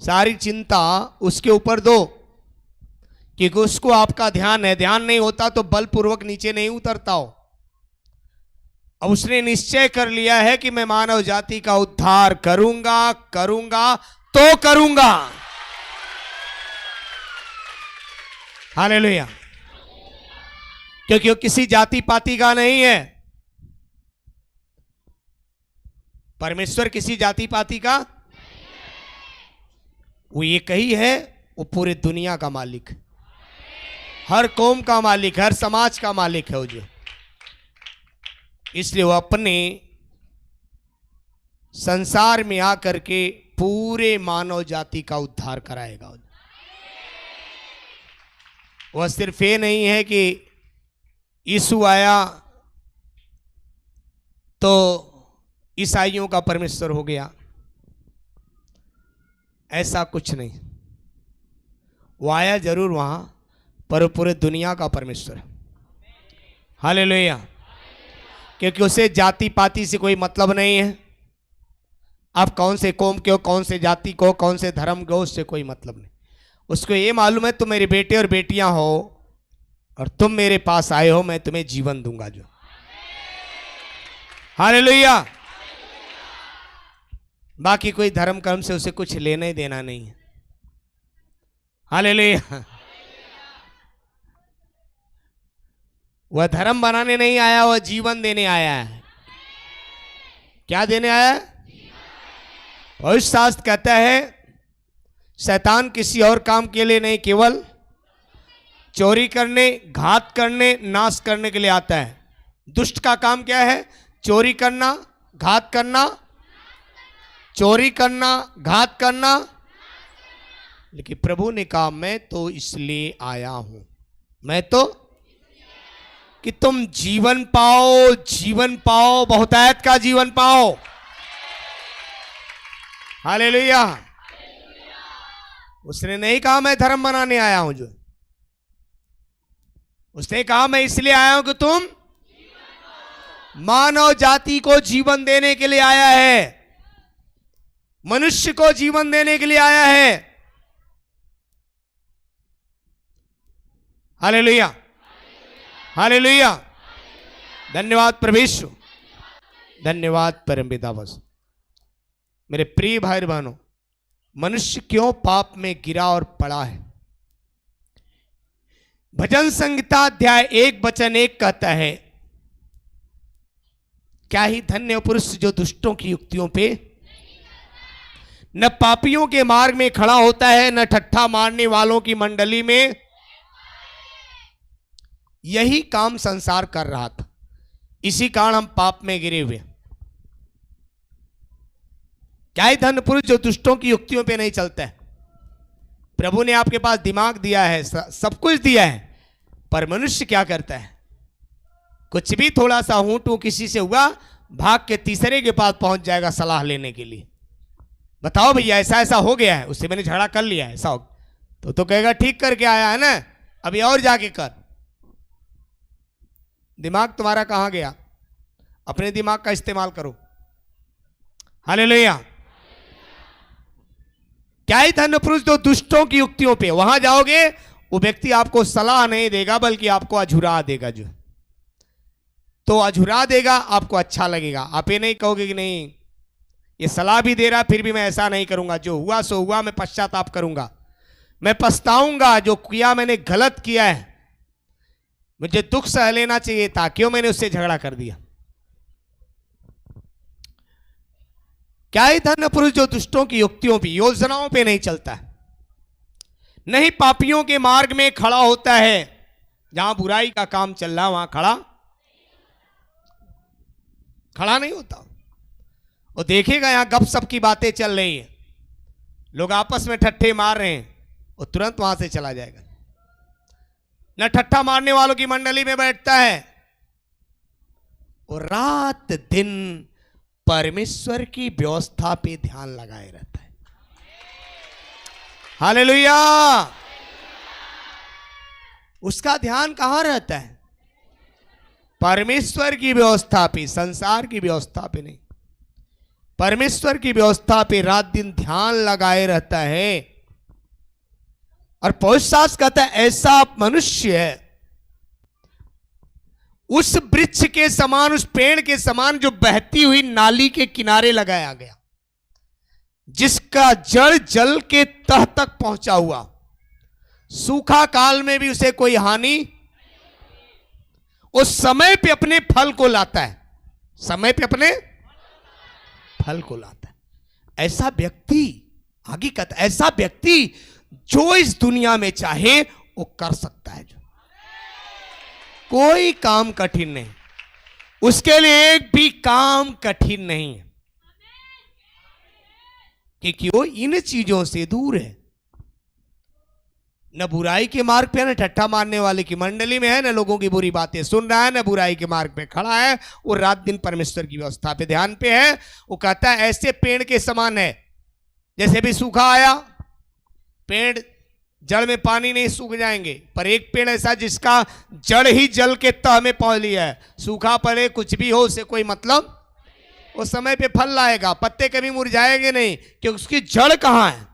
सारी चिंता उसके ऊपर दो, क्योंकि उसको आपका ध्यान है। ध्यान नहीं होता तो बलपूर्वक नीचे नहीं उतरता हो। अब उसने निश्चय कर लिया है कि मैं मानव जाति का उद्धार करूंगा, करूंगा तो करूंगा। हालेलुया। क्योंकि वो किसी जाति पाति का नहीं है। परमेश्वर किसी जाति पाति का, वो एक ही है, वो पूरे दुनिया का मालिक, हर कौम का मालिक, हर समाज का मालिक है वो जो। इसलिए वो अपने संसार में आकर के पूरे मानव जाति का उद्धार कराएगा। वह सिर्फ ये नहीं है कि यीशु आया तो ईसाइयों का परमेश्वर हो गया, ऐसा कुछ नहीं। वो आया जरूर वहां, पर पूरे दुनिया का परमेश्वर है। हालेलुया। क्योंकि उसे जाति पाति से कोई मतलब नहीं है। आप कौन से कौम के हो, कौन से जाति को, कौन से धर्म के हो, उससे कोई मतलब नहीं। उसको ये मालूम है तुम मेरे बेटे और बेटियां हो और तुम मेरे पास आए हो, मैं तुम्हें जीवन दूंगा जो। हालेलुया। बाकी कोई धर्म कर्म से उसे कुछ लेना ही देना नहीं है। हालेलुया। वह धर्म बनाने नहीं आया, वह जीवन देने आया है। क्या देने आया है? पवित्र शास्त्र कहता है शैतान किसी और काम के लिए नहीं, केवल चोरी करने, घात करने, नाश करने के लिए आता है। दुष्ट का काम क्या है? चोरी करना, घात करना, चोरी करना, घात करना। लेकिन प्रभु ने कहा मैं तो इसलिए आया हूं, मैं तो कि तुम जीवन पाओ, जीवन पाओ, बहुतायत का जीवन पाओ। हालेलुया। उसने नहीं कहा मैं धर्म बनाने आया हूं जो, उसने कहा मैं इसलिए आया हूं कि तुम मानव जाति को जीवन देने के लिए आया है, मनुष्य को जीवन देने के लिए आया है। Hallelujah, hallelujah. धन्यवाद परमेश्वर, धन्यवाद परमपिता बस। मेरे प्रिय भाई बहनों, मनुष्य क्यों पाप में गिरा और पड़ा है? भजन संहिता अध्याय 1:1 कहता है क्या ही धन्य पुरुष जो दुष्टों की युक्तियों पे, न पापियों के मार्ग में खड़ा होता है, न ठट्ठा मारने वालों की मंडली में। यही काम संसार कर रहा था, इसी कारण हम पाप में गिरे हुए। क्या ही धन्य पुरुष जो दुष्टों की युक्तियों पे नहीं चलता है। प्रभु ने आपके पास दिमाग दिया है, सब कुछ दिया है, पर मनुष्य क्या करता है? कुछ भी थोड़ा सा हूं टू किसी से हुआ, भाग के तीसरे के पास पहुंच जाएगा सलाह लेने के लिए। बताओ भैया ऐसा ऐसा हो गया है, उससे मैंने झगड़ा कर लिया है, ऐसा हो तो कहेगा ठीक करके आया है ना, अभी और जाके कर। दिमाग तुम्हारा कहां गया? अपने दिमाग का इस्तेमाल करो। हालेलुया। क्या ही धन्य पुरुष जो दुष्टों की युक्तियों पे, वहां जाओगे वो व्यक्ति आपको सलाह नहीं देगा बल्कि आपको अझुरा देगा जो, तो अझुरा देगा, आपको अच्छा लगेगा। आप ये नहीं कहोगे कि नहीं ये सलाह भी दे रहा फिर भी मैं ऐसा नहीं करूंगा, जो हुआ सो हुआ, मैं पश्चाताप करूंगा, मैं पछताऊंगा, जो किया मैंने गलत किया है, मुझे दुख सह लेना चाहिए था, क्यों मैंने उससे झगड़ा कर दिया। क्या ही धन्य पुरुष जो दुष्टों की युक्तियों पे, योजनाओं पे नहीं चलता है, नहीं पापियों के मार्ग में खड़ा होता है। जहां बुराई का काम चल रहा वहां खड़ा नहीं होता। वो देखेगा यहां गपशप की बातें चल रही है, लोग आपस में ठट्ठे मार रहे हैं, वो तुरंत वहां से चला जाएगा। न ठट्ठा मारने वालों की मंडली में बैठता है, वो रात दिन परमेश्वर की व्यवस्था पे ध्यान लगाए रहता है। हालेलुया। उसका ध्यान कहां रहता है? परमेश्वर की व्यवस्था पे, संसार की व्यवस्था पे नहीं। परमेश्वर की व्यवस्था पे रात दिन ध्यान लगाए रहता है। और पवित्र शास्त्र कहता है ऐसा मनुष्य उस वृक्ष के समान, उस पेड़ के समान जो बहती हुई नाली के किनारे लगाया गया, जिसका जड़ जल के तह तक पहुंचा हुआ, सूखा काल में भी उसे कोई हानि, उस समय पे अपने फल को लाता है, समय पे अपने फल को लाता है। ऐसा व्यक्ति, आगे कहता है ऐसा व्यक्ति जो इस दुनिया में चाहे वो कर सकता है। जो कोई काम कठिन नहीं, उसके लिए एक भी काम कठिन नहीं है, क्योंकि वो इन चीजों से दूर है। न बुराई के मार्ग पे है, न ठट्ठा मारने वाले की मंडली में है, न लोगों की बुरी बातें सुन रहा है, न बुराई के मार्ग पे खड़ा है। वो रात दिन परमेश्वर की व्यवस्था पे ध्यान पे है। वो कहता है ऐसे पेड़ के समान है, जैसे भी सूखा आया, पेड़ जड़ में पानी नहीं, सूख जाएंगे, पर एक पेड़ ऐसा जिसका जड़ ही जल के तह में पहुंच लिया है, सूखा पड़े कुछ भी हो उसे कोई मतलब, वो समय पे फल लाएगा, पत्ते कभी मुरझाएंगे नहीं, क्योंकि उसकी जड़ कहां है।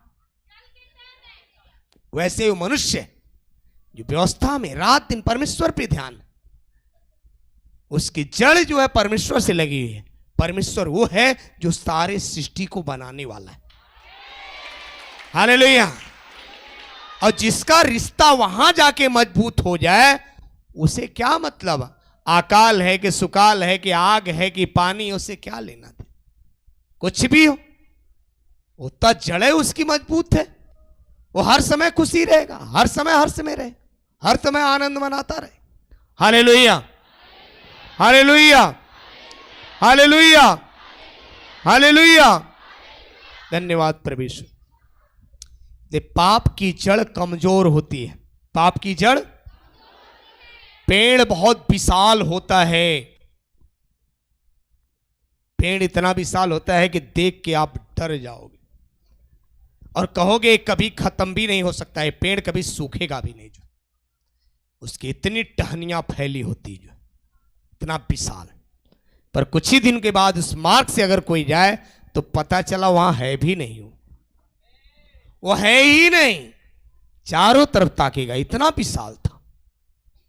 वैसे वो मनुष्य जो व्यवस्था में रात दिन परमेश्वर पे ध्यान, उसकी जड़ जो है परमेश्वर से लगी हुई है। परमेश्वर वो है जो सारे सृष्टि को बनाने वाला है। हालेलुया। और जिसका रिश्ता वहां जाके मजबूत हो जाए, उसे क्या मतलब, अकाल है कि सुकाल है कि आग है कि पानी, उसे क्या लेना दे, कुछ भी हो, उतना जड़ है उसकी मजबूत है। वो हर समय खुशी रहेगा, हर समय रहे, हर समय आनंद मनाता रहे। Hallelujah, hallelujah, hallelujah, hallelujah. धन्यवाद परमेश्वर। पाप की जड़ कमजोर होती है। पाप की जड़, पेड़ बहुत विशाल होता है, पेड़ इतना विशाल होता है कि देख के आप डर जाओगे और कहोगे कभी खत्म भी नहीं हो सकता है, पेड़ कभी सूखेगा भी नहीं। जो उसकी इतनी टहनियां फैली होती, जो इतना विशाल, पर कुछ ही दिन के बाद उस मार्ग से अगर कोई जाए तो पता चला वहां है भी नहीं, वो है ही नहीं, चारों तरफ ताकेगा, इतना विशाल था।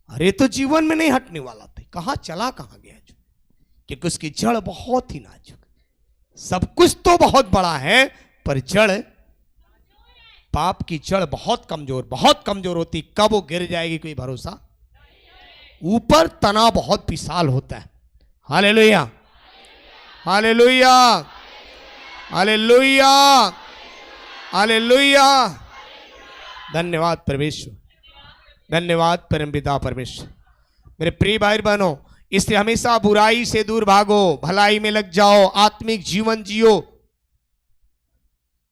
अरे तो जीवन में नहीं हटने वाला था, कहां चला कहां गया, जो क्योंकि उसकी जड़ बहुत ही नाजुक। सब कुछ तो बहुत बड़ा है, पर जड़, पाप की जड़ बहुत कमजोर होती। कब वो गिर जाएगी कोई भरोसा। ऊपर तना बहुत विशाल होता है। Hallelujah, hallelujah, hallelujah, hallelujah. धन्यवाद परमेश्वर, धन्यवाद परमपिता परमेश्वर। मेरे प्रिय भाई बहनों, इसलिए हमेशा बुराई से दूर भागो, भलाई में लग जाओ, आत्मिक जीवन जियो,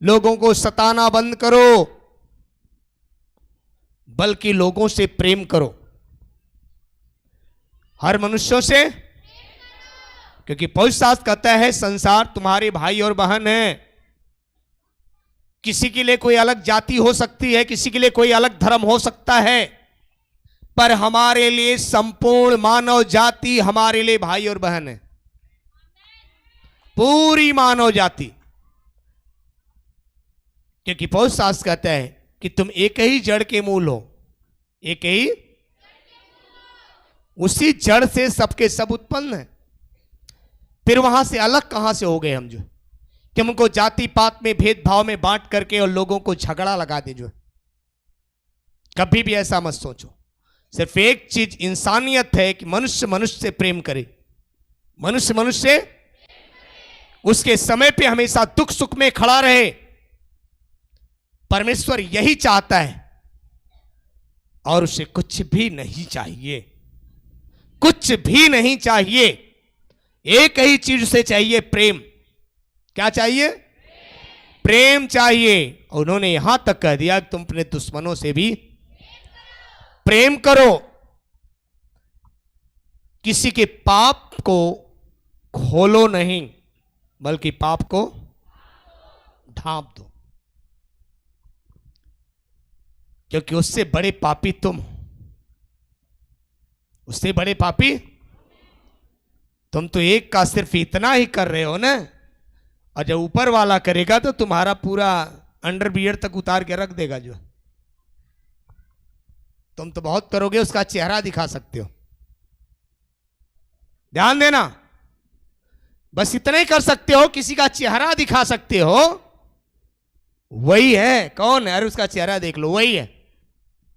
लोगों को सताना बंद करो, बल्कि लोगों से प्रेम करो, हर मनुष्यों से, क्योंकि पवित्र शास्त्र कहता है संसार तुम्हारे भाई और बहन है। किसी के लिए कोई अलग जाति हो सकती है, किसी के लिए कोई अलग धर्म हो सकता है, पर हमारे लिए संपूर्ण मानव जाति हमारे लिए भाई और बहन है, पूरी मानव जाति। क्योंकि पवित्र शास्त्र कहता है कि तुम एक ही जड़ के मूल हो, एक ही, उसी जड़ से सबके सब उत्पन्न है। फिर वहां से अलग कहां से हो गए हम, जो कि हम उनको जाति पात में भेदभाव में बांट करके और लोगों को झगड़ा लगा दे। जो कभी भी ऐसा मत सोचो। सिर्फ एक चीज इंसानियत है कि मनुष्य मनुष्य से प्रेम करे, मनुष्य मनुष्य से उसके समय पे हमेशा दुख सुख में खड़ा रहे। परमेश्वर यही चाहता है, और उसे कुछ भी नहीं चाहिए, कुछ भी नहीं चाहिए। एक ही चीज उसे चाहिए, प्रेम। क्या चाहिए? प्रेम चाहिए। और उन्होंने यहां तक कह दिया कि तुम अपने दुश्मनों से भी प्रेम करो। किसी के पाप को खोलो नहीं, बल्कि पाप को ढांप दो, क्योंकि उससे बड़े पापी तुम हो, उससे बड़े पापी तुम तो एक का सिर्फ इतना ही कर रहे हो ना, और जब ऊपर वाला करेगा तो तुम्हारा पूरा अंडरवियर तक उतार के रख देगा। जो तुम तो बहुत करोगे, उसका चेहरा दिखा सकते हो। ध्यान देना, बस इतना ही कर सकते हो, किसी का चेहरा दिखा सकते हो। वही है। कौन है? अरे उसका चेहरा देख लो, वही है।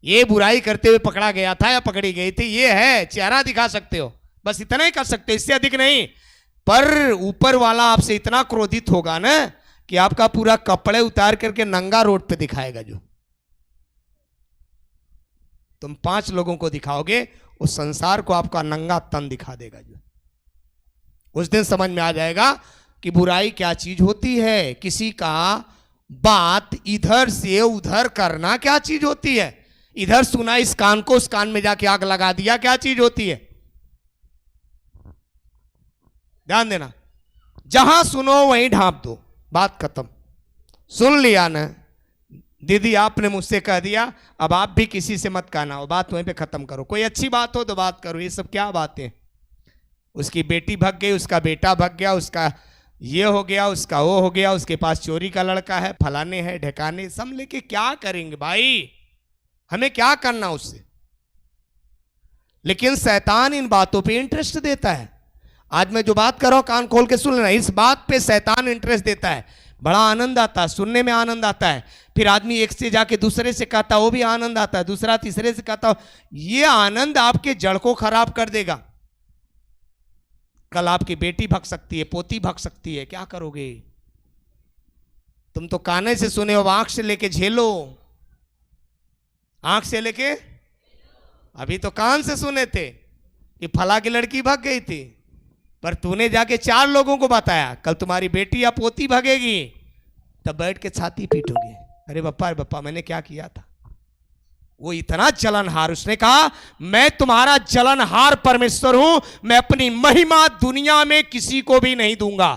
ये बुराई करते हुए पकड़ा गया था या पकड़ी गई थी, ये है। चेहरा दिखा सकते हो, बस इतना ही कर सकते हो, इससे अधिक नहीं। पर ऊपर वाला आपसे इतना क्रोधित होगा ना कि आपका पूरा कपड़े उतार करके नंगा रोड पे दिखाएगा। जो तुम 5 लोगों को दिखाओगे, उस संसार को आपका नंगा तन दिखा देगा। जो उस दिन समझ में आ जाएगा कि बुराई क्या चीज होती है, किसी का बात इधर से उधर करना क्या चीज होती है, इधर सुना इस कान को उस कान में जाके आग लगा दिया क्या चीज होती है। ध्यान देना, जहां सुनो वहीं ढांप दो, बात खत्म। सुन लिया ना दीदी, आपने मुझसे कह दिया, अब आप भी किसी से मत कहना, बात वहीं पे खत्म करो। कोई अच्छी बात हो तो बात करो, ये सब क्या बातें। उसकी बेटी भाग गई, उसका बेटा भाग गया, उसका ये हो गया, उसका वो हो गया, उसके पास चोरी का लड़का है, फलाने है ढकाने, सब लेके क्या करेंगे भाई, हमें क्या करना उससे। लेकिन शैतान इन बातों पे इंटरेस्ट देता है। आज मैं जो बात कर रहा हूं कान खोल के सुन लेना, इस बात पे शैतान इंटरेस्ट देता है। बड़ा आनंद आता है, सुनने में आनंद आता है। फिर आदमी एक से जाके दूसरे से कहता, वो भी आनंद आता है, दूसरा तीसरे से कहता। ये आनंद आपके जड़ को खराब कर देगा। कल आपकी बेटी भग सकती है, पोती भग सकती है, क्या करोगे। तुम तो काने से सुने हो, आंख से लेके झेलो, आंख से लेके। अभी तो कान से सुने थे कि फला की लड़की भग गई थी, पर तूने जाके 4 लोगों को बताया। कल तुम्हारी बेटी या पोती भगेगी, तब बैठ के छाती पीटोगे, अरे बप्पा मैंने क्या किया था। वो इतना जलनहार, उसने कहा मैं तुम्हारा जलनहार परमेश्वर हूं, मैं अपनी महिमा दुनिया में किसी को भी नहीं दूंगा।